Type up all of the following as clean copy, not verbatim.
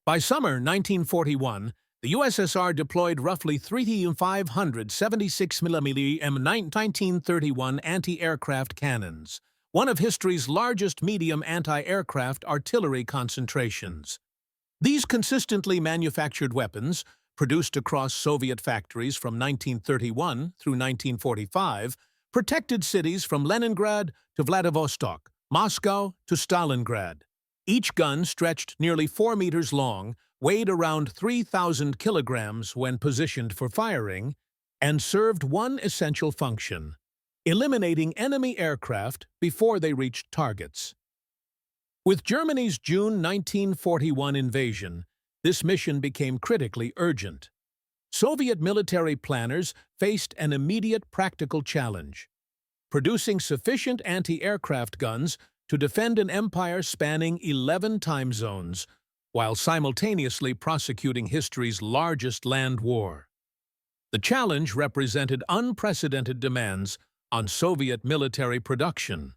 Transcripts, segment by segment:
By summer 1941, the USSR deployed roughly 3,576mm M1931 anti-aircraft cannons, one of history's largest medium anti-aircraft artillery concentrations. These consistently manufactured weapons, produced across Soviet factories from 1931 through 1945, protected cities from Leningrad to Vladivostok, Moscow to Stalingrad. Each gun stretched nearly 4 meters long, weighed around 3,000 kilograms when positioned for firing, and served one essential function: eliminating enemy aircraft before they reached targets. With Germany's June 1941 invasion, this mission became critically urgent. Soviet military planners faced an immediate practical challenge: producing sufficient anti-aircraft guns to defend an empire spanning 11 time zones, while simultaneously prosecuting history's largest land war. The challenge represented unprecedented demands on Soviet military production.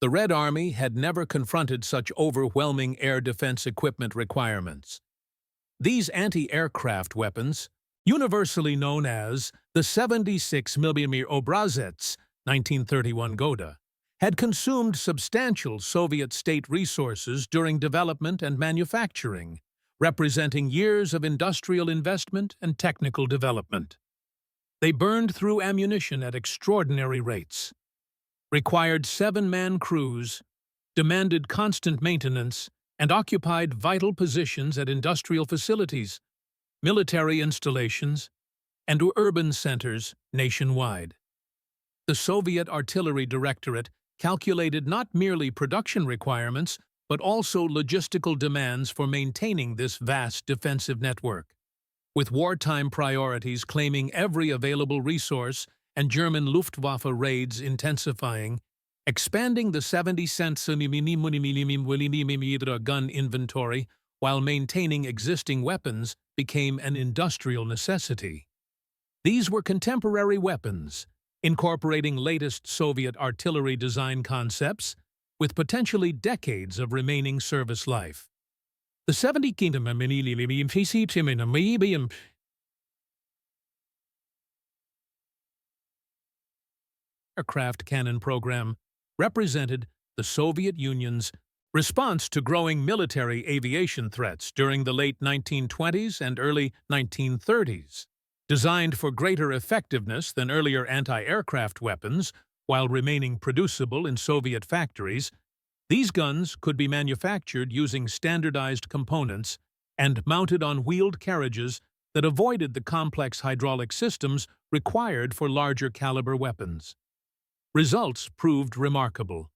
The Red Army had never confronted such overwhelming air defense equipment requirements. These anti-aircraft weapons, universally known as the 76mm Obrazets 1931 Goda, had consumed substantial Soviet state resources during development and manufacturing, representing years of industrial investment and technical development. They burned through ammunition at extraordinary rates, required 7-man crews, demanded constant maintenance, and occupied vital positions at industrial facilities, military installations, and urban centers nationwide. The Soviet Artillery Directorate calculated not merely production requirements, but also logistical demands for maintaining this vast defensive network. With wartime priorities claiming every available resource and German Luftwaffe raids intensifying, expanding the 70-cm gun inventory while maintaining existing weapons became an industrial necessity. These were contemporary weapons, incorporating latest Soviet artillery design concepts with potentially decades of remaining service life. The 70 aircraft cannon program represented the Soviet Union's response to growing military aviation threats during the late 1920s and early 1930s. Designed for greater effectiveness than earlier anti-aircraft weapons while remaining producible in Soviet factories, these guns could be manufactured using standardized components and mounted on wheeled carriages that avoided the complex hydraulic systems required for larger caliber weapons. Results proved remarkable.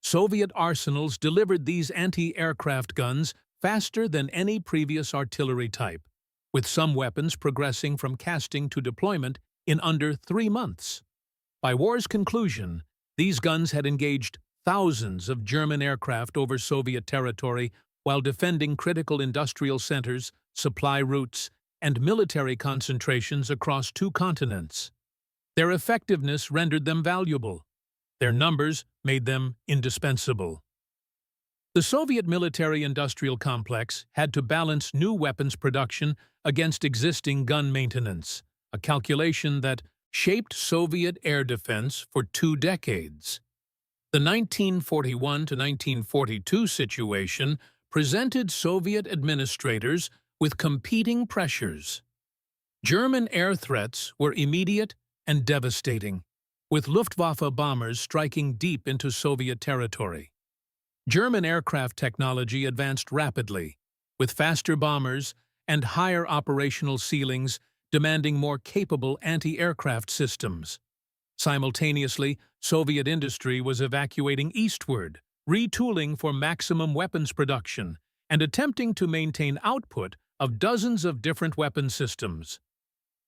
Soviet arsenals delivered these anti-aircraft guns faster than any previous artillery type, with some weapons progressing from casting to deployment in under 3 months. By war's conclusion, these guns had engaged thousands of German aircraft over Soviet territory while defending critical industrial centers, supply routes, and military concentrations across 2 continents. Their effectiveness rendered them valuable. Their numbers made them indispensable. The Soviet military-industrial complex had to balance new weapons production against existing gun maintenance, a calculation that shaped Soviet air defense for 2 decades. The 1941 to 1942 situation presented Soviet administrators with competing pressures. German air threats were immediate and devastating, with Luftwaffe bombers striking deep into Soviet territory. German aircraft technology advanced rapidly, with faster bombers and higher operational ceilings demanding more capable anti-aircraft systems. Simultaneously, Soviet industry was evacuating eastward, retooling for maximum weapons production, and attempting to maintain output of dozens of different weapon systems.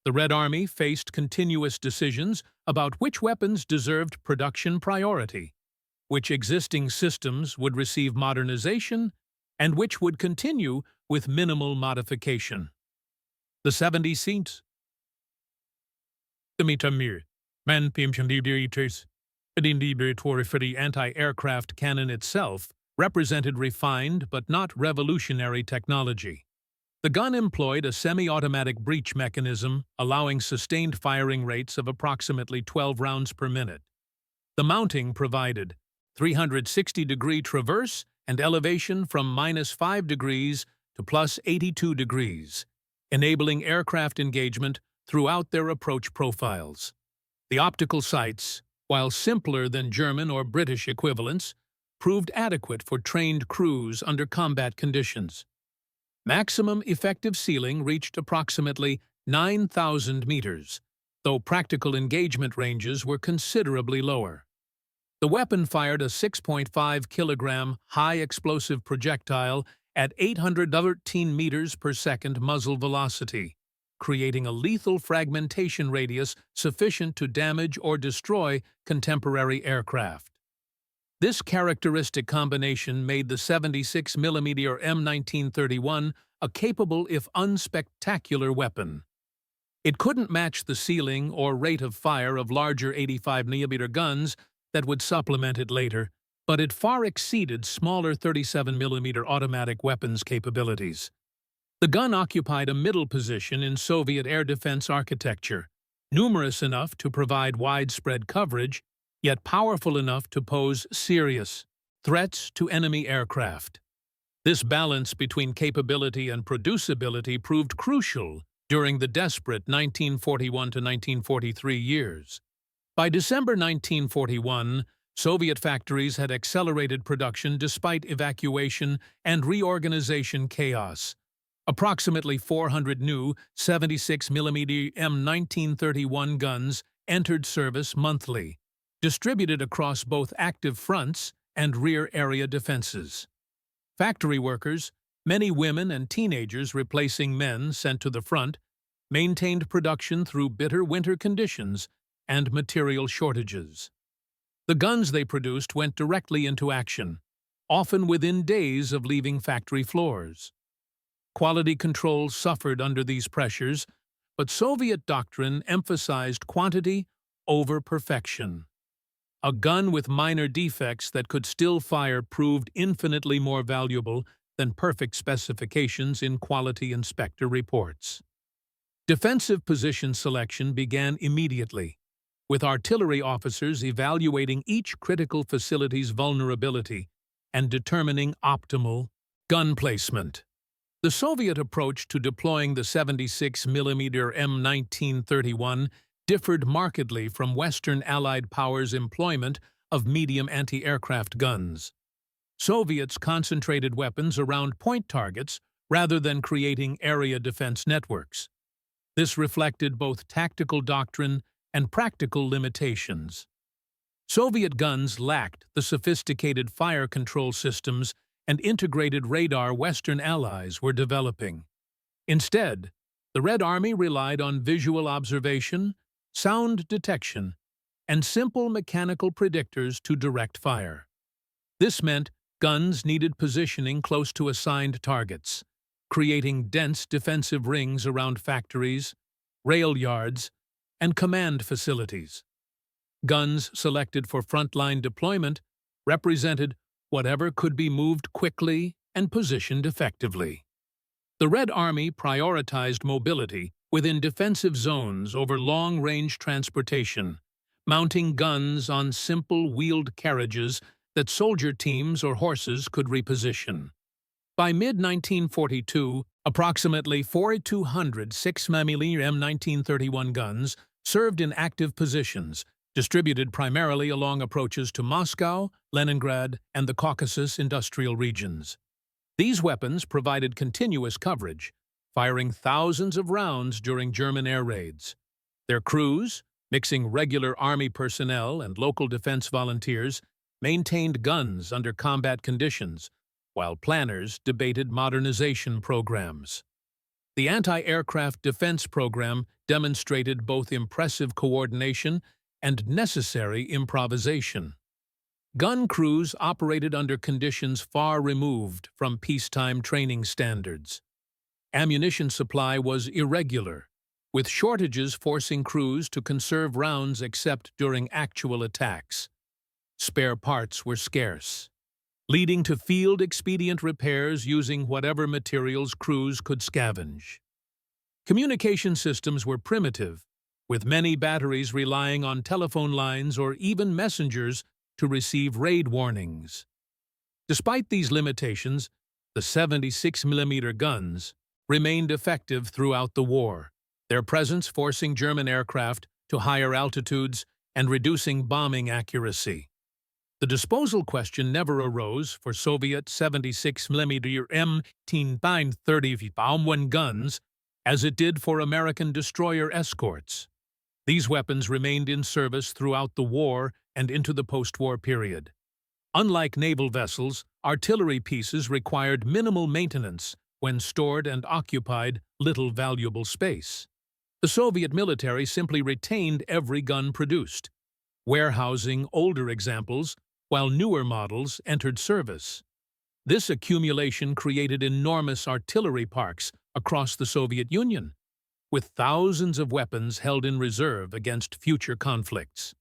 The Red Army faced continuous decisions about which weapons deserved production priority, which existing systems would receive modernization, and which would continue with minimal modification. The 70 seats. For the anti-aircraft cannon itself represented refined but not revolutionary technology. The gun employed a semi-automatic breech mechanism, allowing sustained firing rates of approximately 12 rounds per minute. The mounting provided 360-degree traverse and elevation from -5 degrees to +82 degrees, enabling aircraft engagement throughout their approach profiles. The optical sights, while simpler than German or British equivalents, proved adequate for trained crews under combat conditions. Maximum effective ceiling reached approximately 9,000 meters, though practical engagement ranges were considerably lower. The weapon fired a 6.5 kilogram high-explosive projectile at 813 meters per second muzzle velocity, creating a lethal fragmentation radius sufficient to damage or destroy contemporary aircraft. This characteristic combination made the 76mm M1931 a capable if unspectacular weapon. It couldn't match the ceiling or rate of fire of larger 85mm guns that would supplement it later, but it far exceeded smaller 37mm automatic weapons capabilities. The gun occupied a middle position in Soviet air defense architecture, numerous enough to provide widespread coverage, yet powerful enough to pose serious threats to enemy aircraft. This balance between capability and producibility proved crucial during the desperate 1941 to 1943 years. By December 1941, Soviet factories had accelerated production despite evacuation and reorganization chaos. Approximately 400 new 76mm M1931 guns entered service monthly, distributed across both active fronts and rear area defenses. Factory workers, many women and teenagers replacing men sent to the front, maintained production through bitter winter conditions and material shortages. The guns they produced went directly into action, often within days of leaving factory floors. Quality control suffered under these pressures, but Soviet doctrine emphasized quantity over perfection. A gun with minor defects that could still fire proved infinitely more valuable than perfect specifications in quality inspector reports. Defensive position selection began immediately, with artillery officers evaluating each critical facility's vulnerability and determining optimal gun placement. The Soviet approach to deploying the 76mm M1931 differed markedly from Western Allied powers' employment of medium anti-aircraft guns. Soviets concentrated weapons around point targets rather than creating area defense networks. This reflected both tactical doctrine and practical limitations. Soviet guns lacked the sophisticated fire control systems and integrated radar Western allies were developing. Instead, the Red Army relied on visual observation, sound detection, and simple mechanical predictors to direct fire. This meant guns needed positioning close to assigned targets, creating dense defensive rings around factories, rail yards, and command facilities. Guns selected for frontline deployment represented whatever could be moved quickly and positioned effectively. The Red Army prioritized mobility within defensive zones over long-range transportation, mounting guns on simple wheeled carriages that soldier teams or horses could reposition. By mid-1942, approximately 4,200 6mm M1931 guns served in active positions, distributed primarily along approaches to Moscow, Leningrad, and the Caucasus industrial regions. These weapons provided continuous coverage, firing thousands of rounds during German air raids. Their crews, mixing regular Army personnel and local defense volunteers, maintained guns under combat conditions, while planners debated modernization programs. The anti-aircraft defense program demonstrated both impressive coordination and necessary improvisation. Gun crews operated under conditions far removed from peacetime training standards. Ammunition supply was irregular, with shortages forcing crews to conserve rounds except during actual attacks. Spare parts were scarce. leading to field-expedient repairs using whatever materials crews could scavenge. Communication systems were primitive, with many batteries relying on telephone lines or even messengers to receive raid warnings. Despite these limitations, the 76mm guns remained effective throughout the war, their presence forcing German aircraft to higher altitudes and reducing bombing accuracy. The disposal question never arose for Soviet 76mm M1930 guns as it did for American destroyer escorts. These weapons remained in service throughout the war and into the post-war period. Unlike naval vessels, artillery pieces required minimal maintenance when stored and occupied little valuable space. The Soviet military simply retained every gun produced, warehousing older examples while newer models entered service. This accumulation created enormous artillery parks across the Soviet Union, with thousands of weapons held in reserve against future conflicts.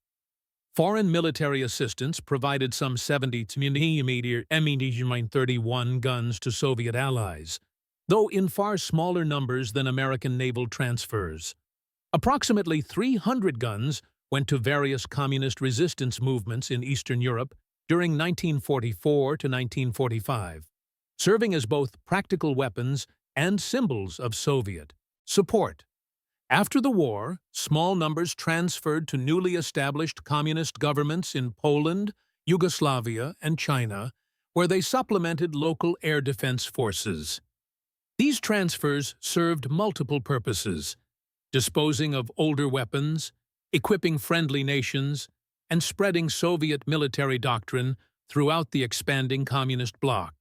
Foreign military assistance provided some 70mm M31 guns to Soviet allies, though in far smaller numbers than American naval transfers. Approximately 300 guns went to various communist resistance movements in Eastern Europe during 1944 to 1945, serving as both practical weapons and symbols of Soviet support. After the war, small numbers transferred to newly established communist governments in Poland, Yugoslavia, and China, where they supplemented local air defense forces. These transfers served multiple purposes: disposing of older weapons, equipping friendly nations, and spreading Soviet military doctrine throughout the expanding communist bloc.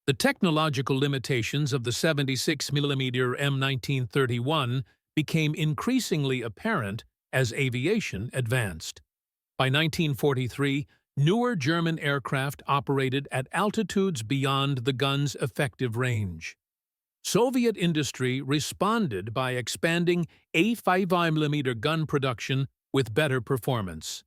The technological limitations of the 76mm M1931 became increasingly apparent as aviation advanced. By 1943, newer German aircraft operated at altitudes beyond the gun's effective range. Soviet industry responded by expanding A5mm gun production with better performance.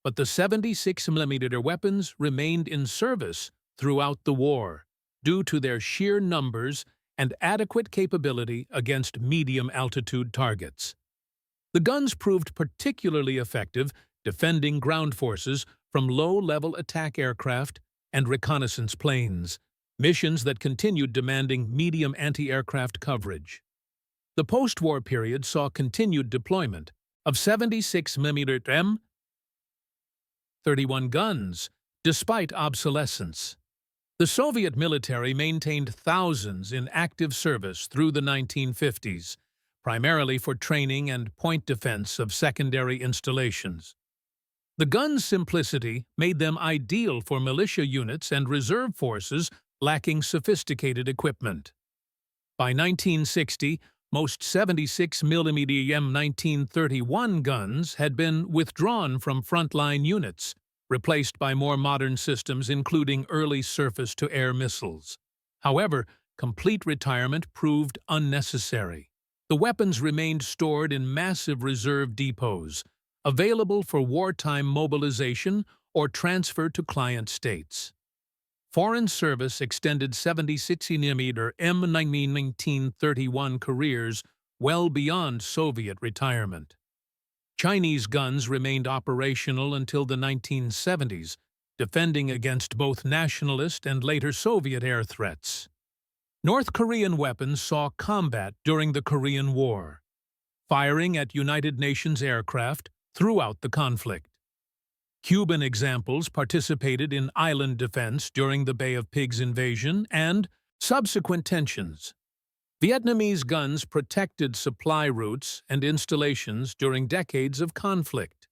But the 76mm weapons remained in service throughout the war due to their sheer numbers and adequate capability against medium-altitude targets. The guns proved particularly effective defending ground forces from low-level attack aircraft and reconnaissance planes, missions that continued demanding medium anti-aircraft coverage. The post-war period saw continued deployment of 76mm M31 guns, despite obsolescence. The Soviet military maintained thousands in active service through the 1950s, primarily for training and point defense of secondary installations. The gun's simplicity made them ideal for militia units and reserve forces lacking sophisticated equipment. By 1960, most 76mm M1931 guns had been withdrawn from frontline units, replaced by more modern systems including early surface-to-air missiles. However, complete retirement proved unnecessary. The weapons remained stored in massive reserve depots, available for wartime mobilization or transfer to client states. Foreign service extended 76mm M1931 careers well beyond Soviet retirement. Chinese guns remained operational until the 1970s, defending against both nationalist and later Soviet air threats. North Korean weapons saw combat during the Korean War, firing at United Nations aircraft throughout the conflict. Cuban examples participated in island defense during the Bay of Pigs invasion and subsequent tensions. Vietnamese guns protected supply routes and installations during decades of conflict.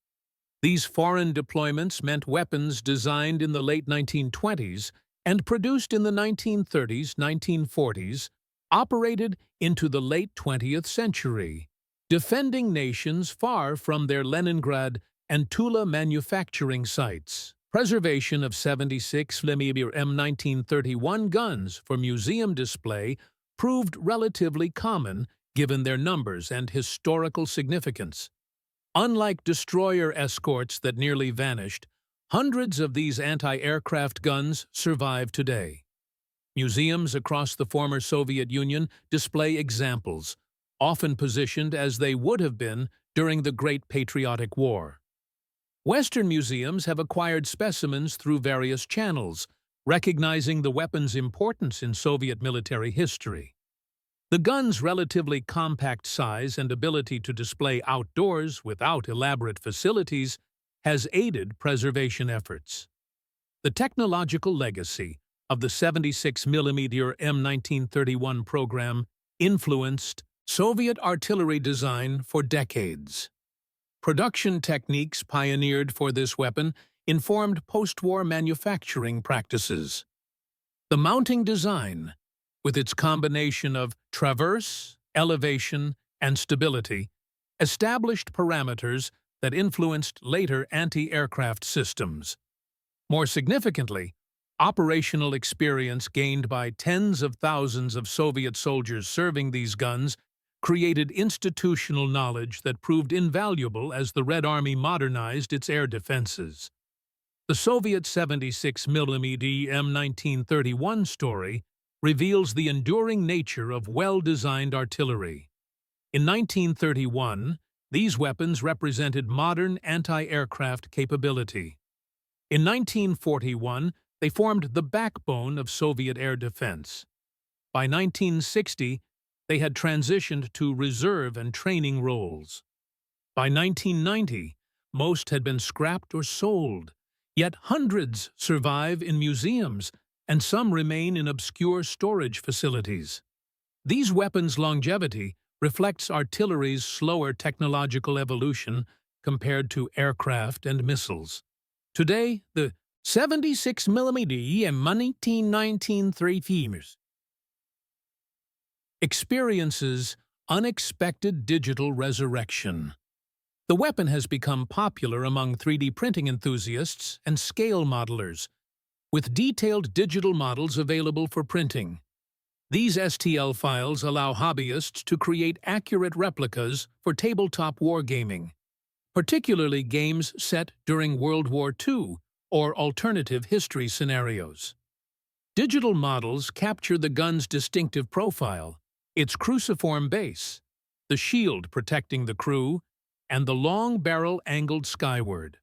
These foreign deployments meant weapons designed in the late 1920s and produced in the 1930s-1940s operated into the late 20th century, defending nations far from their Leningrad and Tula manufacturing sites. Preservation of 76mm M1931 guns for museum display proved relatively common given their numbers and historical significance. Unlike destroyer escorts that nearly vanished, Hundreds of these anti-aircraft guns survive today. Museums across the former Soviet Union display examples, often positioned as they would have been during the Great Patriotic War. Western museums have acquired specimens through various channels, recognizing the weapon's importance in Soviet military history. The gun's relatively compact size and ability to display outdoors without elaborate facilities has aided preservation efforts. The technological legacy of the 76mm M1931 program influenced Soviet artillery design for decades. Production techniques pioneered for this weapon informed post-war manufacturing practices. The mounting design, with its combination of traverse, elevation, and stability, established parameters that influenced later anti-aircraft systems. More significantly, operational experience gained by tens of thousands of Soviet soldiers serving these guns created institutional knowledge that proved invaluable as the Red Army modernized its air defenses. The Soviet 76mm M1931 story reveals the enduring nature of well-designed artillery. In 1931, these weapons represented modern anti-aircraft capability. In 1941, they formed the backbone of Soviet air defense. By 1960, they had transitioned to reserve and training roles. By 1990, most had been scrapped or sold, yet hundreds survive in museums and some remain in obscure storage facilities. These weapons' longevity reflects artillery's slower technological evolution compared to aircraft and missiles. Today, the 76mm M1931 experiences unexpected digital resurrection. The weapon has become popular among 3D printing enthusiasts and scale modelers, with detailed digital models available for printing. These STL files allow hobbyists to create accurate replicas for tabletop wargaming, particularly games set during World War II or alternative history scenarios. Digital models capture the gun's distinctive profile, its cruciform base, the shield protecting the crew, and the long barrel angled skyward.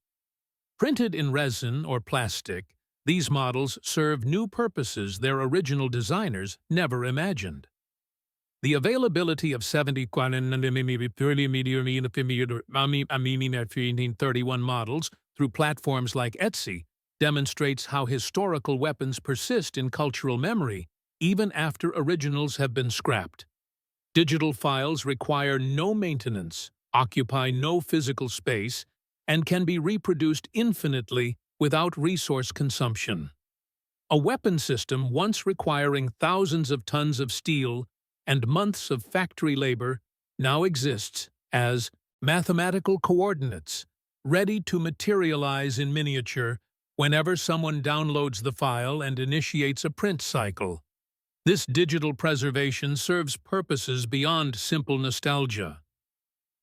Printed in resin or plastic, these models serve new purposes their original designers never imagined. The availability of 70mm models through platforms like Etsy demonstrates how historical weapons persist in cultural memory even after originals have been scrapped. Digital files require no maintenance, occupy no physical space, and can be reproduced infinitely without resource consumption. A weapon system once requiring thousands of tons of steel and months of factory labor now exists as mathematical coordinates, ready to materialize in miniature whenever someone downloads the file and initiates a print cycle. This digital preservation serves purposes beyond simple nostalgia.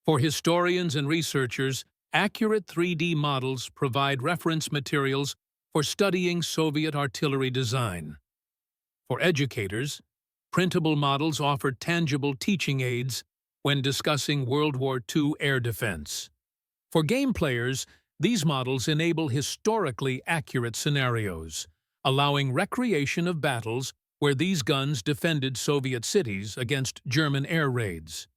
For historians and researchers, accurate 3D models provide reference materials for studying Soviet artillery design. For educators, printable models offer tangible teaching aids when discussing World War II air defense. For game players, these models enable historically accurate scenarios, allowing recreation of battles where these guns defended Soviet cities against German air raids.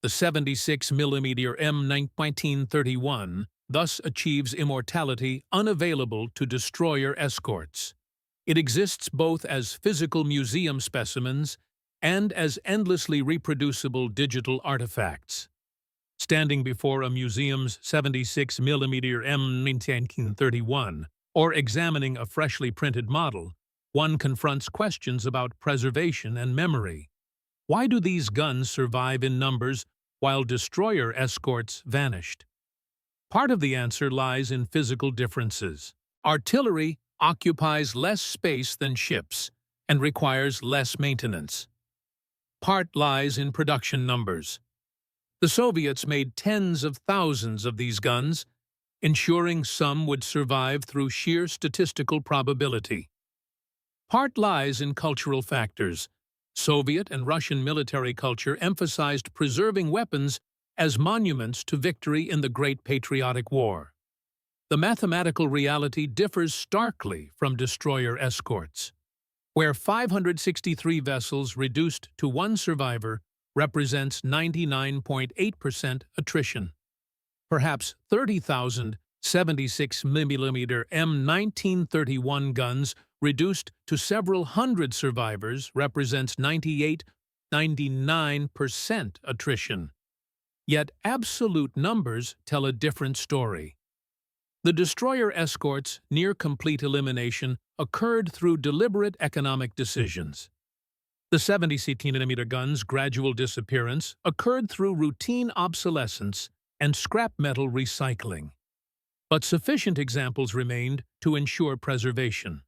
The 76mm M1931 thus achieves immortality unavailable to destroyer escorts. It exists both as physical museum specimens and as endlessly reproducible digital artifacts. Standing before a museum's 76mm M1931 or examining a freshly printed model, one confronts questions about preservation and memory. Why do these guns survive in numbers while destroyer escorts vanished? Part of the answer lies in physical differences. Artillery occupies less space than ships and requires less maintenance. Part lies in production numbers. The Soviets made tens of thousands of these guns, ensuring some would survive through sheer statistical probability. Part lies in cultural factors. Soviet and Russian military culture emphasized preserving weapons as monuments to victory in the Great Patriotic War. The mathematical reality differs starkly from destroyer escorts, where 563 vessels reduced to one survivor represents 99.8% attrition. Perhaps 30,000 76mm M1931 guns reduced to several hundred survivors represents 99% attrition. Yet absolute numbers tell a different story. The destroyer escort's near-complete elimination occurred through deliberate economic decisions. The 70cm gun's gradual disappearance occurred through routine obsolescence and scrap metal recycling. But sufficient examples remained to ensure preservation.